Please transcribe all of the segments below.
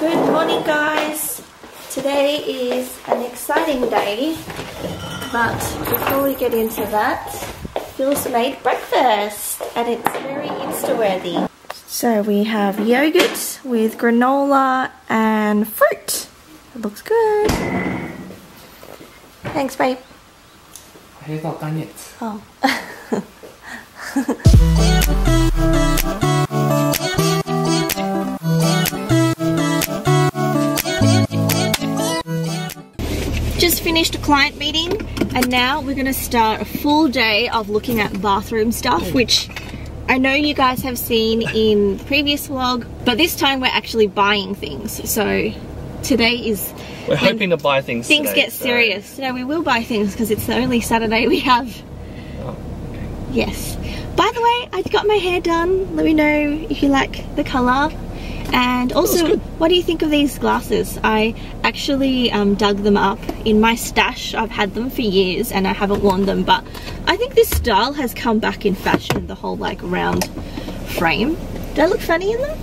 Good morning, guys. Today is an exciting day, but before we get into that, Phil's made breakfast and it's very Insta-worthy. So we have yogurt with granola and fruit. It looks good. Thanks, babe. He's not done yet. Oh. Just finished a client meeting and now we're going to start a full day of looking at bathroom stuff, which I know you guys have seen in the previous vlog, but this time we're actually buying things. So today is... We're hoping to buy things today, get serious. No, we will buy things because it's the only Saturday we have. Oh, okay. Yes. By the way, I got my hair done. Let me know if you like the colour. And also, what do you think of these glasses? I actually dug them up in my stash. I've had them for years and I haven't worn them, but I think this style has come back in fashion, the whole like round frame. Do I look funny in them?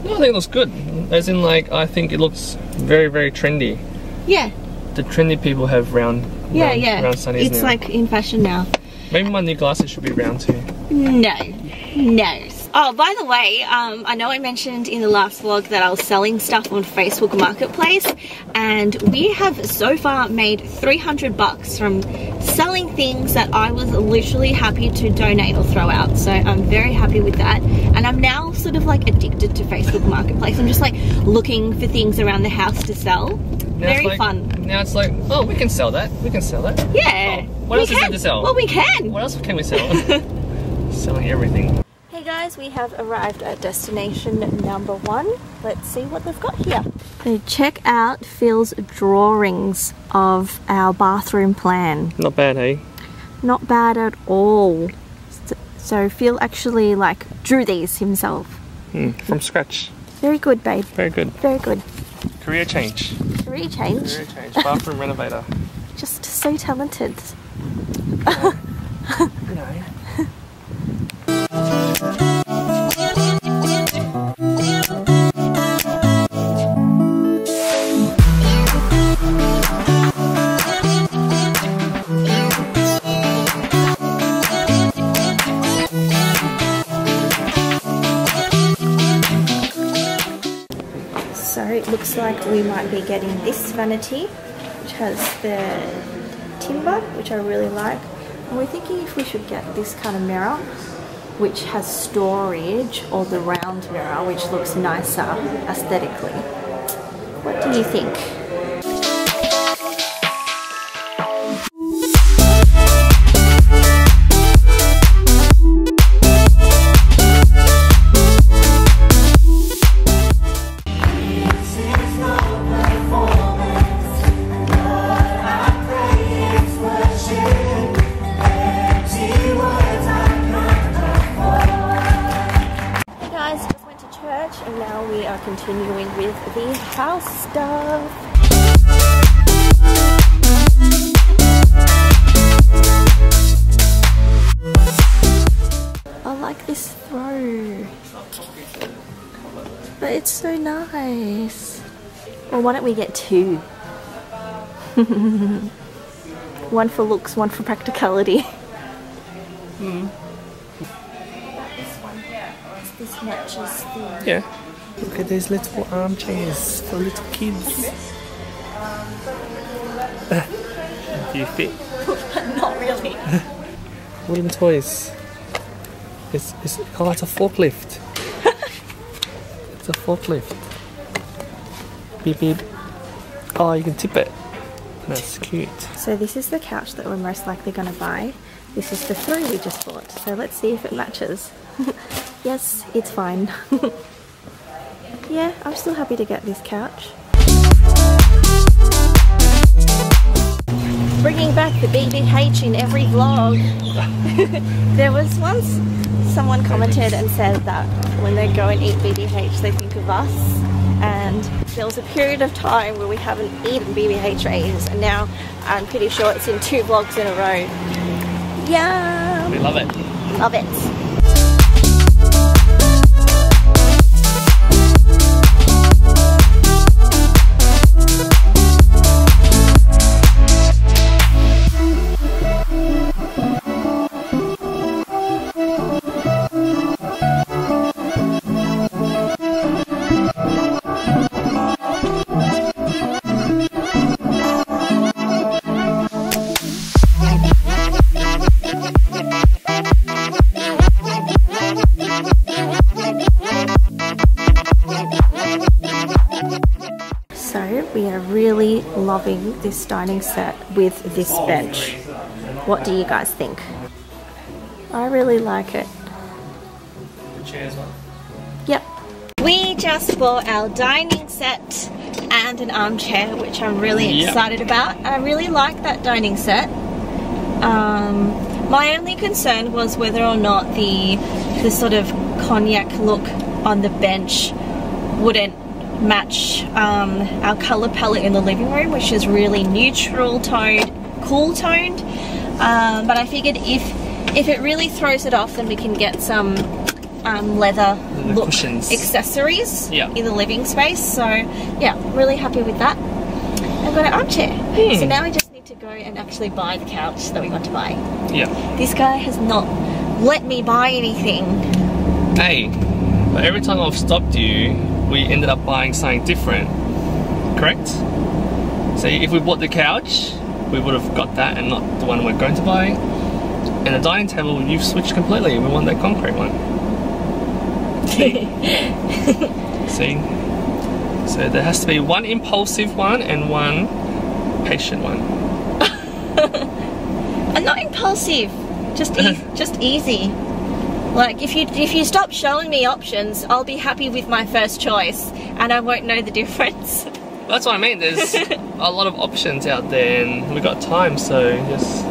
No, I think it looks good. As in, like, I think it looks very, very trendy. Yeah. The trendy people have round sunnies it's now. Like in fashion now. Maybe my new glasses should be round too. No. No. Oh, by the way, I know I mentioned in the last vlog that I was selling stuff on Facebook Marketplace, and we have so far made 300 bucks from selling things that I was literally happy to donate or throw out. So I'm very happy with that, and I'm now sort of like addicted to Facebook Marketplace. I'm just like looking for things around the house to sell. Very fun. Now it's like, oh, we can sell that. We can sell that. Yeah. Oh, what else is there to sell? Well, we can. What else can we sell? Selling everything. Hey guys, we have arrived at destination number 1. Let's see what they've got here. So check out Phil's drawings of our bathroom plan. Not bad, hey? Not bad at all. So Phil actually like drew these himself. From scratch. Very good, babe. Very good. Very good. Career change. Career change? Career change. Bathroom renovator. Just so talented. You know. So it looks like we might be getting this vanity, which has the timber, which I really like. And we're thinking if we should get this kind of mirror, which has storage, or the round mirror, which looks nicer aesthetically. What do you think? And now we are continuing with the house stuff. I like this throw, but it's so nice. Well, why don't we get 2? One for looks, one for practicality. This matches the... Yeah. Look at these little armchairs for little kids. Do you fit? Not really. Wooden toys. Oh, it's a forklift. It's a forklift. Beep beep. Oh, you can tip it. That's cute. So this is the couch that we're most likely going to buy. This is the 3 we just bought. So let's see if it matches. Yes, it's fine. Yeah, I'm still happy to get this couch. Bringing back the BBH in every vlog. There was once someone commented and said that when they go and eat BBH they think of us, and there was a period of time where we haven't eaten BBH for ages, and now I'm pretty sure it's in 2 vlogs in a row. Yum! We love it. Love it. We are really loving this dining set with this bench. What do you guys think? I really like it. The chairs one? Yep. We just bought our dining set and an armchair, which I'm really excited about. I really like that dining set. My only concern was whether or not the sort of cognac look on the bench wouldn't match our color palette in the living room, which is really neutral toned, cool toned. But I figured if it really throws it off, then we can get some leather look cushions, accessories in the living space. So yeah, really happy with that. I've got an armchair. So now we just need to go and actually buy the couch that we want to buy. Yeah. This guy has not let me buy anything. Hey, but every time I've stopped you, we ended up buying something different, correct? So if we bought the couch, we would have got that and not the one we're going to buy. And the dining table, you've switched completely. We want that concrete one. See? See? So there has to be one impulsive one and one patient one. I'm not impulsive. Just easy. Like if you stop showing me options, I'll be happy with my first choice, and I won't know the difference. That's what I mean. There's a lot of options out there, and we've got time, so just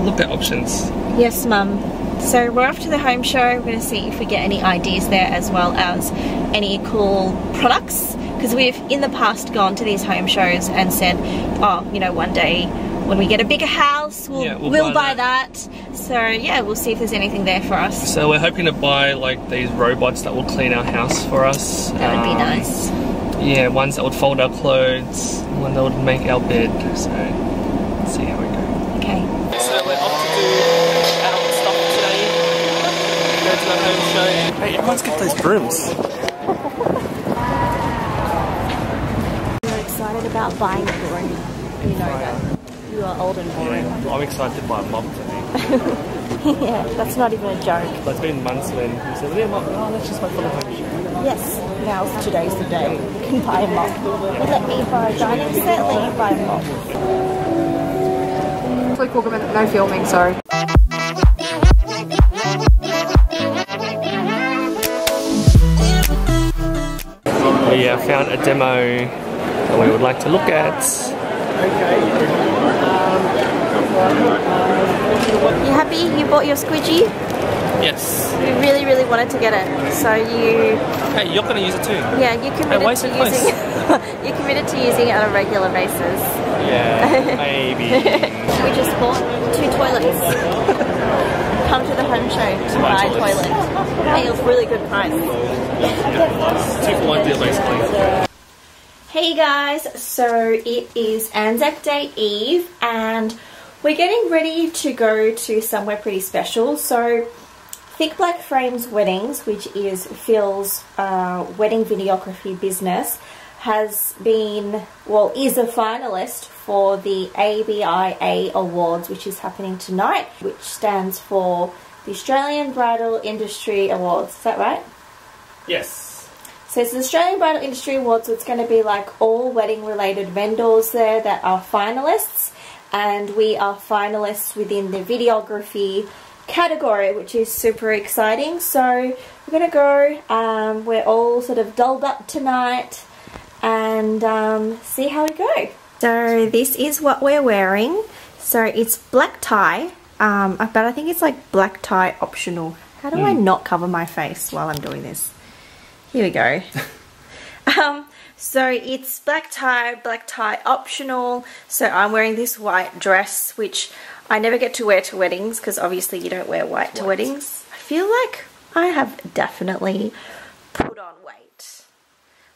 look at options. Yes, Mum. So we're off to the home show. We're going to see if we get any ideas there, as well as any cool products, because we've in the past gone to these home shows and said, oh, you know, one day when we get a bigger house, we'll buy that. So yeah, we'll see if there's anything there for us. So we're hoping to buy like these robots that will clean our house for us. That would be nice. Yeah, ones that would fold our clothes, one that would make our bed. So let's see how we go. Okay. So we're off to do adult stuff today. Go to the home show. Hey, everyone's got those brooms. We're excited about buying a broom. You know that. You are old and boring. Yeah, I'm excited to buy a mop today. Yeah, that's not even a joke. But it's been months when we said, yeah, mop, oh, let's just wait for the home show. Yes, now today's the day. You can buy a mop. But let me buy a dining set, let you buy a mop. No filming, sorry. We found a demo that we would like to look at. You happy you bought your squidgy? Yes. You really, really wanted to get it. So you... Hey, you're going to use it too. Yeah, you committed to using it. You committed to using it on a regular basis. Yeah, maybe. We just bought 2 toilets. Come to the home show to buy a toilet. Hey, it was a really good price. 2 for 1 deal basically. Hey guys, so it is Anzac Day Eve and we're getting ready to go to somewhere pretty special. So Thick Black Frames Weddings, which is Phil's wedding videography business, has been, well, is a finalist for the ABIA Awards, which is happening tonight, which stands for the Australian Bridal Industry Awards. Is that right? Yes. So it's the Australian Bridal Industry Awards, so it's going to be like all wedding related vendors there that are finalists, and we are finalists within the videography category, which is super exciting. So we're going to go, we're all sort of dolled up tonight and see how we go. So this is what we're wearing. So it's black tie, but I think it's like black tie optional. How do I not cover my face while I'm doing this? Here we go. So it's black tie optional. So I'm wearing this white dress, which I never get to wear to weddings because obviously you don't wear white to weddings. I feel like I have definitely put on weight.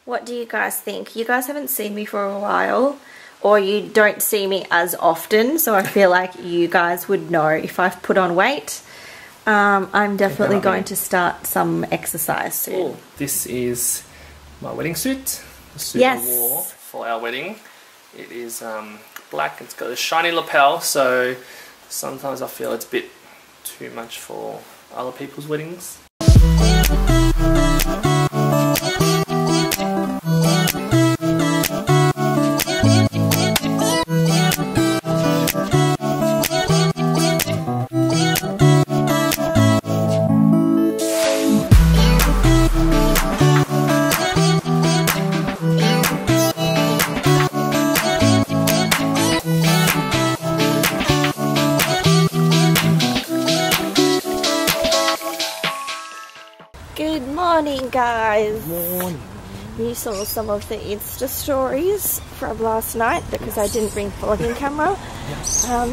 What do you guys think? You guys haven't seen me for a while, or you don't see me as often, so I feel like you guys would know if I've put on weight. I'm definitely going to start some exercise soon. Oh, this is my wedding suit. The suit I wore for our wedding. It is black. It's got a shiny lapel, so sometimes I feel it's a bit too much for other people's weddings. guys. Morning. You saw some of the Insta stories from last night because I didn't bring vlogging camera.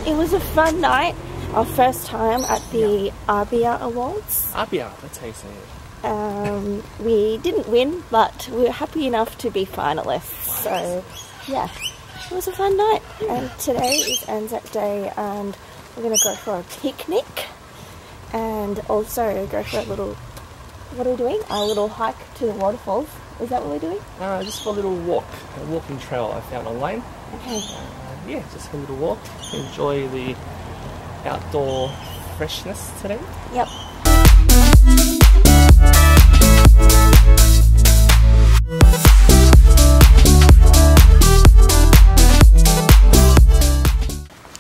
It was a fun night. Our first time at the Arbia Awards. Arbia, that's how you say it. We didn't win, but we were happy enough to be finalists. So yeah, it was a fun night. And today is Anzac Day, and we're gonna go for a picnic and also go for a little. What are we doing? A little hike to the waterfalls. Is that what we're doing? Just for a little walk, a walking trail I found online. Okay. Yeah, just a little walk. Enjoy the outdoor freshness today. Yep.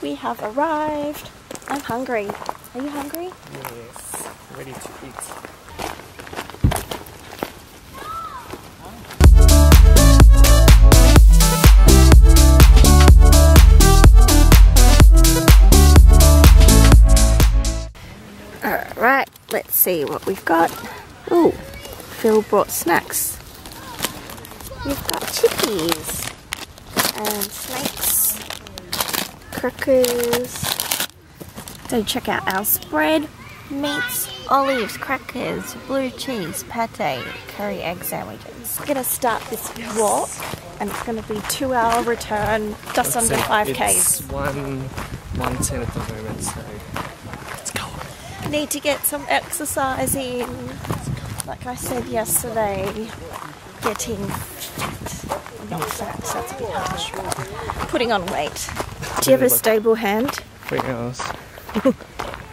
We have arrived. I'm hungry. Are you hungry? Yes, ready to eat. Alright, let's see what we've got. Ooh, Phil brought snacks. We've got chickies and snakes, crackers. So check out our spread. Meats, olives, crackers, blue cheese, pate, curry egg sandwiches. We're gonna start this walk and it's gonna be 2-hour return, just under 5Ks. It's 1:10 at the moment, so let's go. Need to get some exercise in. Like I said yesterday, getting fat. Not fat, that's a bit harsh. Putting on weight. Do you have a stable hand? 3 hours.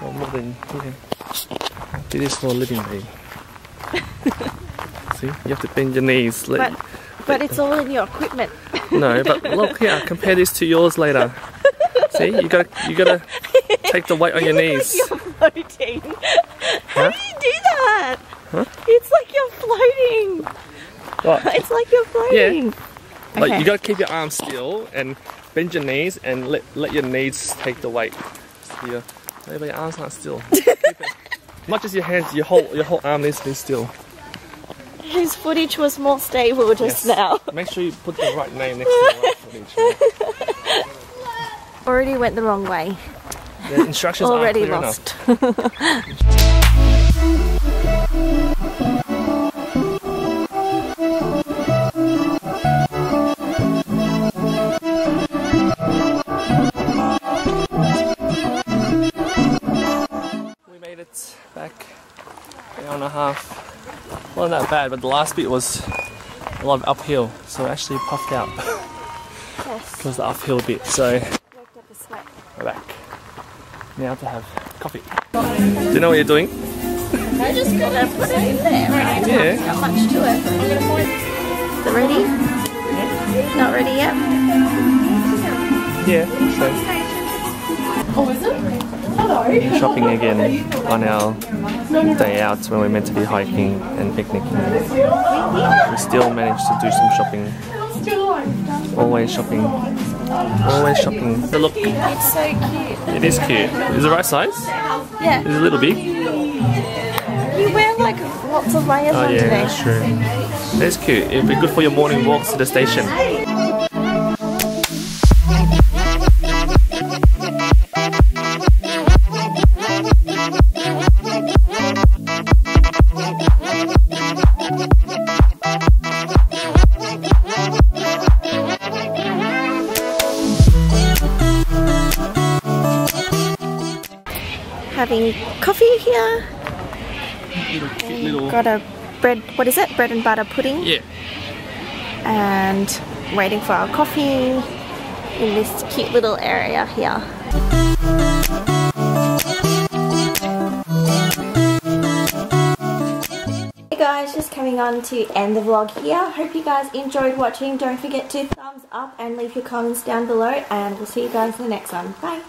Or more than, yeah. Do this for a living, babe. See, you have to bend your knees. But it's all in your equipment. No, but look here, compare this to yours later. See, you gotta take the weight on your knees. Like you're floating. How do you do that? Huh? It's like you're floating. What? It's like you're floating. Yeah. Like you gotta keep your arms still and bend your knees and let your knees take the weight. So but your arms aren't still. Not just your hands, your whole arm needs to be still. Whose footage was more stable just now? Make sure you put the right name next to the right footage. Already went the wrong way. The instructions already aren't clear lost. We made it back an hour and a half. Wasn't that bad, but the last bit was a lot of uphill, so it actually puffed out. Yes. It was the uphill bit, so Worked up a sweat. we're back. Now to have coffee. Do you know what you're doing? I just gotta put it in there. Yeah. Not much to it. Is it ready? Not ready yet? Yeah, so. Shopping again on our day out when we're meant to be hiking and picnicking. We still managed to do some shopping. Always shopping. Always shopping. So look, It's so cute. it is cute. Is it the right size? Yeah. Is it a little big? You wear like lots of layers Oh on yeah, today. that's true. That's cute. It'd be good for your morning walks to the station. Having coffee here. Little. Got a bread, what is it? Bread and butter pudding. Yeah. And waiting for our coffee in this cute little area here. Hey guys, just coming on to end the vlog here. Hope you guys enjoyed watching. Don't forget to thumbs up and leave your comments down below, and we'll see you guys in the next one. Bye.